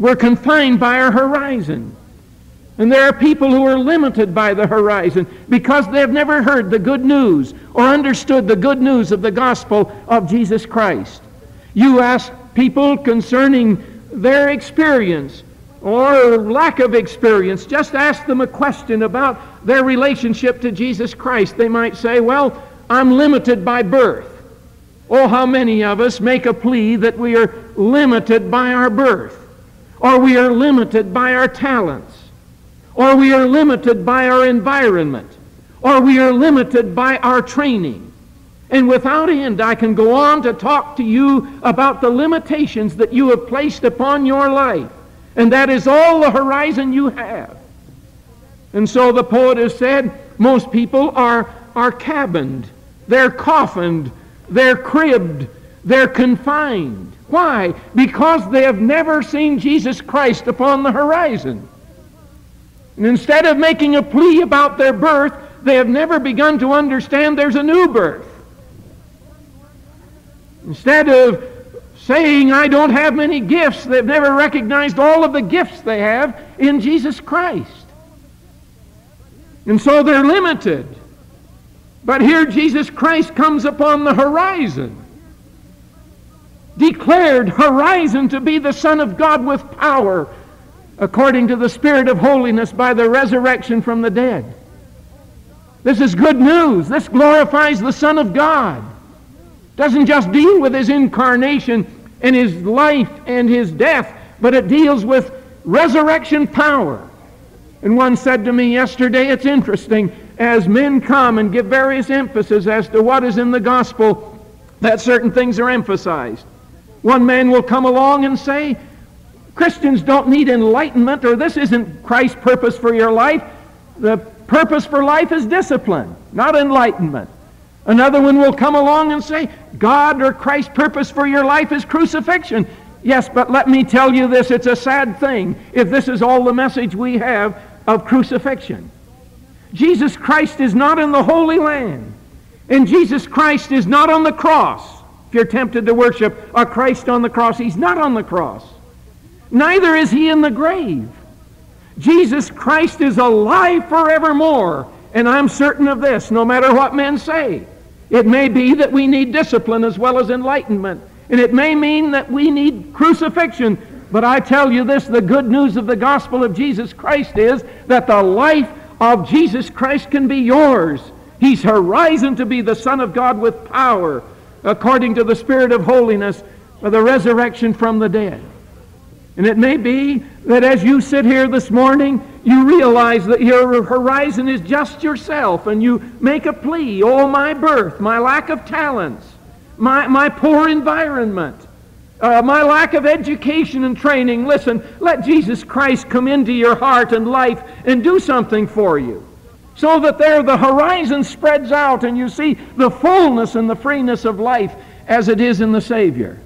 We're confined by our horizon. And there are people who are limited by the horizon because they have never heard the good news or understood the good news of the gospel of Jesus Christ. You ask people concerning their experience or lack of experience, just ask them a question about their relationship to Jesus Christ. They might say, well, I'm limited by birth. Oh, how many of us make a plea that we are limited by our birth, or we are limited by our talents, or we are limited by our environment, or we are limited by our training. And without end, I can go on to talk to you about the limitations that you have placed upon your life. And that is all the horizon you have. And so the poet has said, most people are cabined, they're coffined, they're cribbed, they're confined. Why? Because they have never seen Jesus Christ upon the horizon. And instead of making a plea about their birth, they have never begun to understand there's a new birth. Instead of saying, I don't have many gifts, they've never recognized all of the gifts they have in Jesus Christ. And so they're limited. But here Jesus Christ comes upon the horizon, declared horizon to be the Son of God with power, according to the Spirit of holiness by the resurrection from the dead. This is good news. This glorifies the Son of God. Doesn't just deal with his incarnation and his life and his death, but it deals with resurrection power. And one said to me yesterday, it's interesting, as men come and give various emphasis as to what is in the gospel, that certain things are emphasized. One man will come along and say, Christians don't need enlightenment, or this isn't Christ's purpose for your life. The purpose for life is discipline, not enlightenment. Another one will come along and say, God or Christ's purpose for your life is crucifixion. Yes, but let me tell you this, it's a sad thing if this is all the message we have of crucifixion. Jesus Christ is not in the Holy Land, and Jesus Christ is not on the cross. If you're tempted to worship a Christ on the cross, he's not on the cross. Neither is he in the grave. Jesus Christ is alive forevermore, and I'm certain of this, no matter what men say. It may be that we need discipline as well as enlightenment, and it may mean that we need crucifixion, but I tell you this, the good news of the gospel of Jesus Christ is that the life of Jesus Christ can be yours. He's horizon to be the Son of God with power, according to the Spirit of holiness, for the resurrection from the dead. And it may be that as you sit here this morning, you realize that your horizon is just yourself, and you make a plea, oh, my birth, my lack of talents, my poor environment, my lack of education and training. Listen, let Jesus Christ come into your heart and life and do something for you, so that there the horizon spreads out and you see the fullness and the freeness of life as it is in the Savior.